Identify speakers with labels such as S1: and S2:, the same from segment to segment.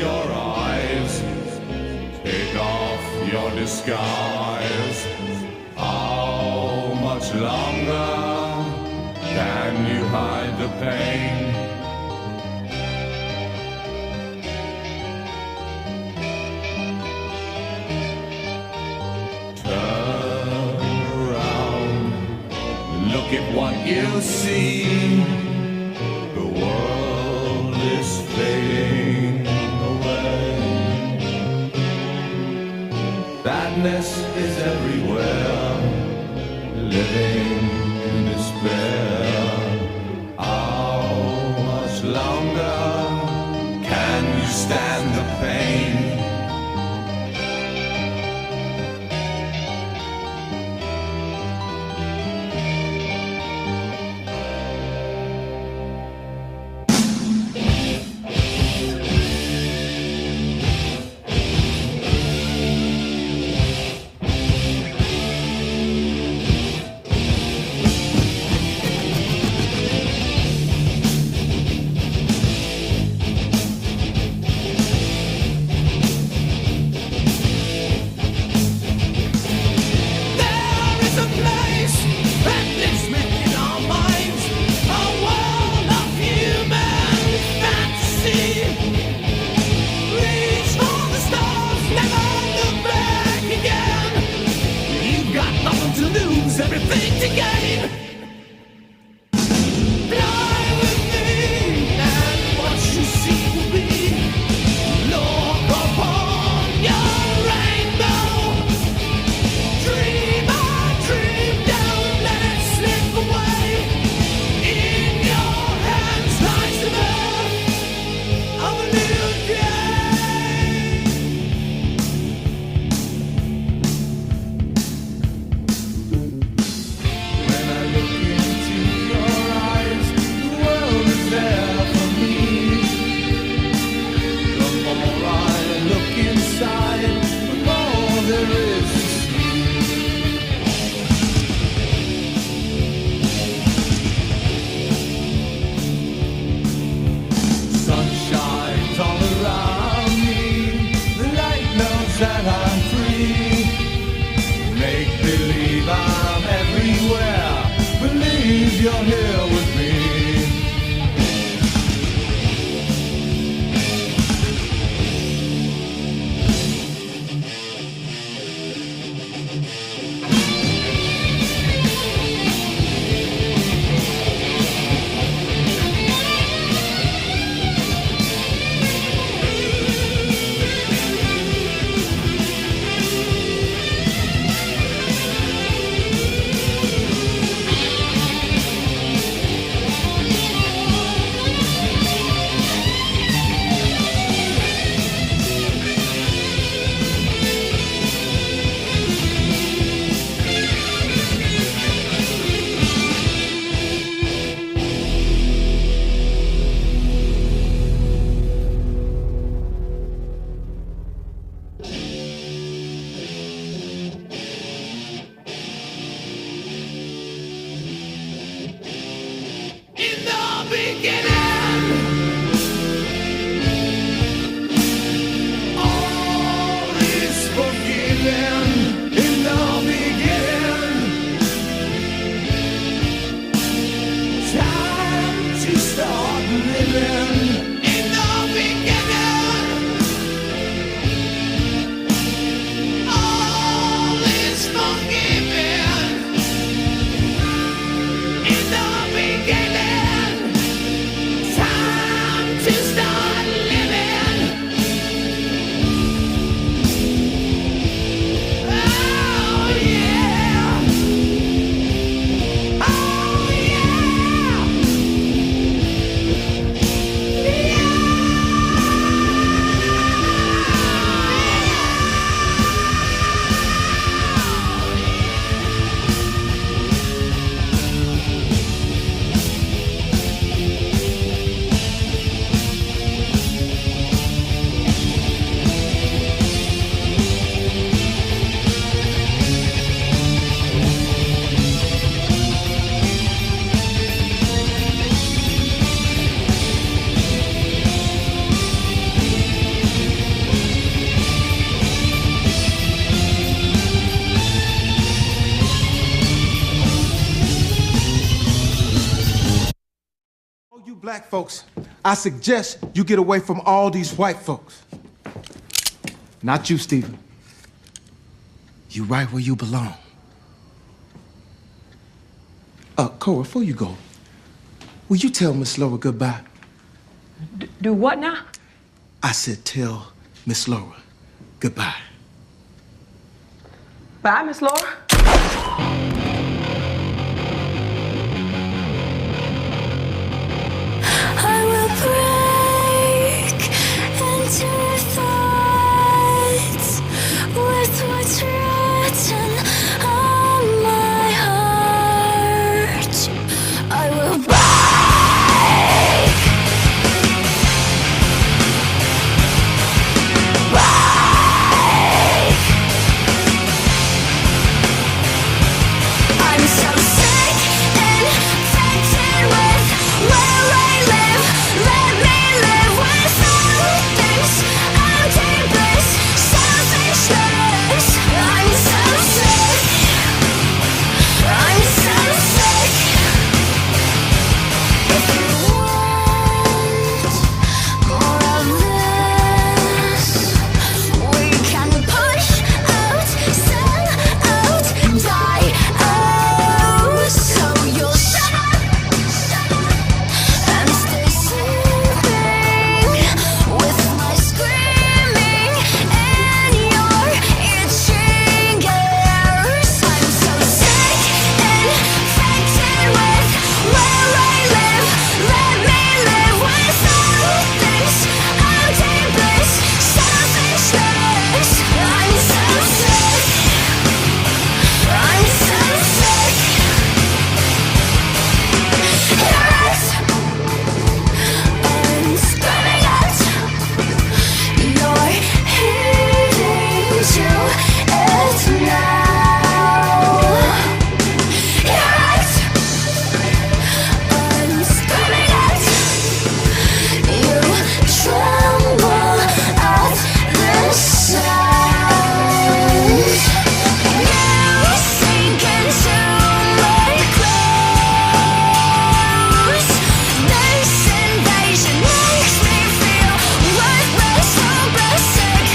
S1: your eyes. Take off your disguise. How much longer can you hide the pain? Turn around, look at what you see. The world is fading away. Sadness is everywhere, living in despair. How much longer can you stand the pain?
S2: black folks, I suggest you get away from all these white folks. Not you, Stephen. You right where you belong. Cora, before you go, will you tell Miss Laura goodbye?
S3: Do what now?
S2: I said tell Miss Laura goodbye.
S3: Bye, Miss Laura.
S4: I will break into thoughts with what's written on my heart. I will break. I'm so sick and infected with where I live. Let me live without this empty bliss, selfishness. I'm so sick. I'm so sick. If you want more of this, we can push out, sell out, die out. So you'll shut up and stay sleeping with my screaming in your itching ears. I'm so sick and infected with where I live. Let me live without this empty bliss, selfishness. I'm so sick. I'm so sick. Yes, I'm screaming out. You're heading to it now. Yes, I'm screaming out. You tremble at the sound. You sink into my clothes. This invasion makes me feel worthless, hopeless, sick.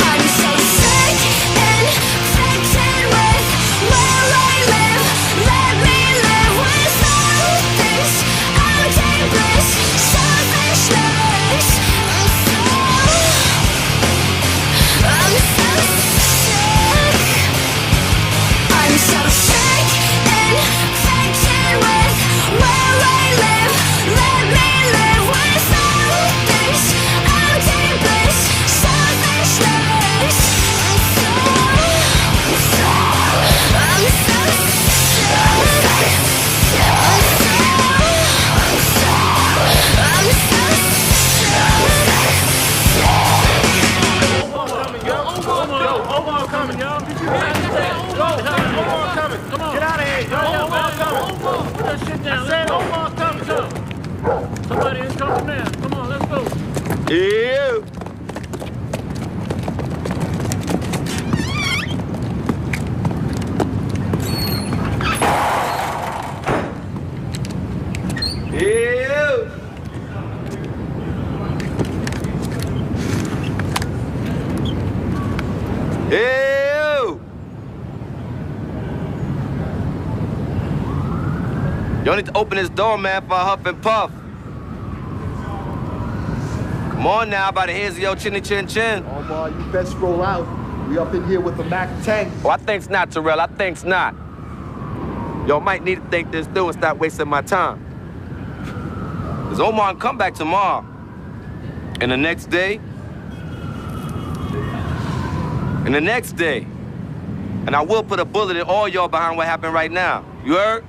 S4: I'm so sick and infected with where I live. Let me live without this empty bliss, selfishness. I'm so sick. I'm so sick and infected with where I live. Let me live without this empty bliss, selfishness. I'm so
S5: Omar coming, y'all. Get your hands down. Omar coming. Come on. Get out of here, y'all. Omar coming. Put that shit down. I said Omar coming, too. Somebody is coming now. Come on, let's go.
S6: Yeah. Yeah. Ew! Y'all need to open this door, man, for a huff and puff. Come on now, by the heads of your chinny chin chin.
S7: Omar, you best roll out. We up in here with the Mac 10.
S6: Oh, I think's not, Terrell. I think's not. Y'all might need to think this through and stop wasting my time. Because Omar can come back tomorrow. And the next day. And the next day. And I will put a bullet in all y'all behind what happened right now. You heard?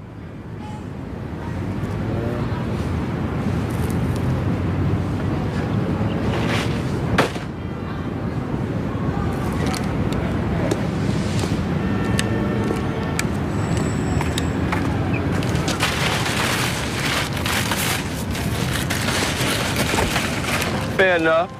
S6: Fair enough.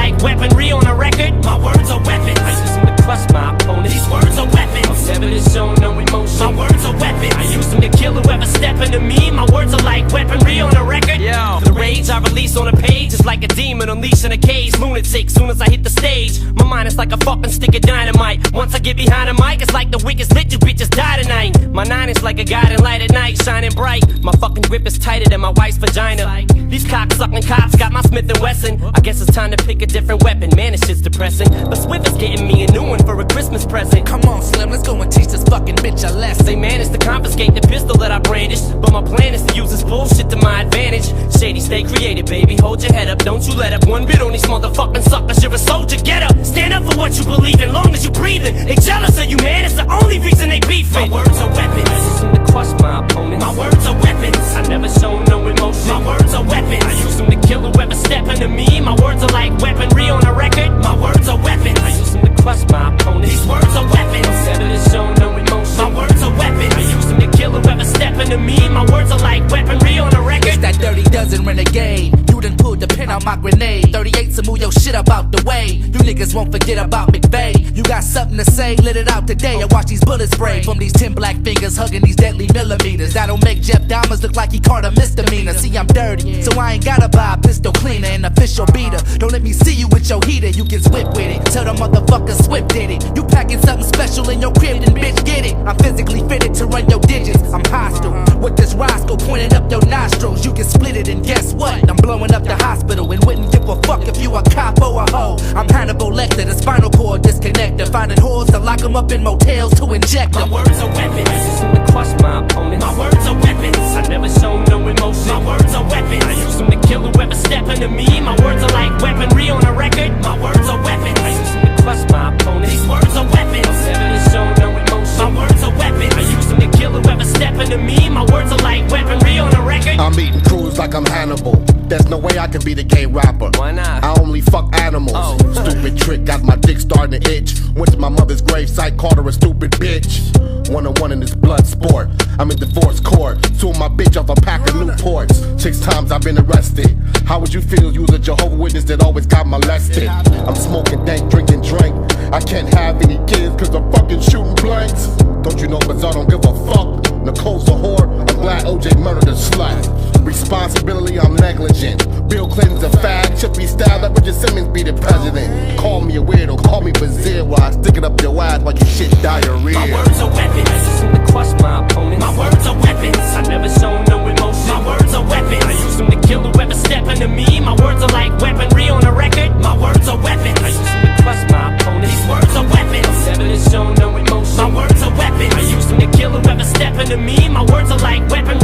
S8: like weaponry on a record. My words are weapons. I use them to crush my opponent. These words are weapons. I'm never to show no emotion. My words are weapons. I use them to kill whoever step into me. My words are like weaponry on a record. Yo, the rage I release on a page is like a demon unleashed in a cage. Lunatic, soon as I hit the stage. My mind is like a fucking stick of dynamite. Once I get behind the mic, it's like the wicked's lit. You bitches die tonight. My nine is like a guiding light at night, shining bright. My fucking grip is tighter than my wife's vagina. These cock-sucking cops got my Smith & Wesson. I guess it's time to pick a different weapon. Man, this shit's depressing. But Swift is getting me a new one for a Christmas present. Come on, Slim, let's go and teach this fucking bitch a lesson. They managed to confiscate the pistol that I brandish, but my plan is to use this bullshit to my advantage. Shady, stay creative, baby. Hold your head up, don't you let up one bit on these motherfucking suckers. You're a soldier, get up. Stand up for what you believe in, long as you breathing. They jealous of you, man, it's the only reason they beefing. My words are weapons. I use them to crush my opponents. My words are weapons. I never show no emotion. My words are weapons. I use them to kill whoever step into me. My words are like weaponry on a record. My words are weapons. I use them to crush my opponents. These words are weapons. Never to show no emotion. My words are weapons. I use them to kill whoever step into me. My words are like weaponry on a record. It's that dirty dozen renegade. You done pulled the pin on my grenade. 38 to move your shit up out the way. You niggas won't forget about McVeigh. You got something to say, let it out today. I watch these bullets spray from these 10 black fingers hugging these deadly millimeters. That don't make Jeff Dahmer look like he caught a misdemeanor. See, I'm dirty, so I ain't gotta buy a pistol cleaner and official beater. Don't let me see you with your heater, you get whipped with it. Tell the motherfucker Swift did it. You packing something special in your crib, then bitch get it. I'm physically fitted to run your digits. I'm hostile with this Roscoe pointed up your nostrils. You can split it and guess what? I'm blowing up the hospital and wouldn't give a fuck if you a cop or a hoe. I'm Hannibal Lecter, the spinal cord disconnector. Finding whores to lock them up in motels to inject them. My words are weapons. I use them to crush my opponents. My words are weapons. I never show no emotion. My words are weapons. I use them to kill whoever step into me. My words are like weaponry on a record. My words are weapons. I use them to crush my opponents. These words are weapons. Never to show no emotion. My words are weapons. I use them to kill whoever step into me. My words are like weaponry on a record.
S7: I'm eating crews like I'm Hannibal. There's no way I can be the gay rapper.
S8: Why not?
S7: I only fuck animals. Stupid trick, got my dick starting to itch. Went to my mother's gravesite, called her a stupid bitch. 1-on-1 in this blood sport. I'm in divorce court. Suing my bitch off a pack of Newports. 6 times I've been arrested. How would you feel you was a Jehovah's Witness that always got molested? I'm smoking dank, drinking drink. I can't have any kids cause I'm fucking shooting blanks. Don't you know Bizarre don't give a fuck? Nicole's a whore, I'm glad OJ murdered a slut. Responsibility, I'm negligent. Bill Clinton's a fag, should be styled like Richard Simmons be the president. Call me a weirdo, call me Bazir while I stick it up your ass like you shit diarrhea.
S8: My words are weapons. I use them to crush my opponents. My words are weapons. I never show no emotion. My words are weapons. I use them to kill whoever step into me. My words are like weaponry on a record. My words are weapons. I use them to crush my opponents. These words are weapons. Never to show no emotion. My words are weapons. I use them to kill whoever step into me. My words are like weaponry.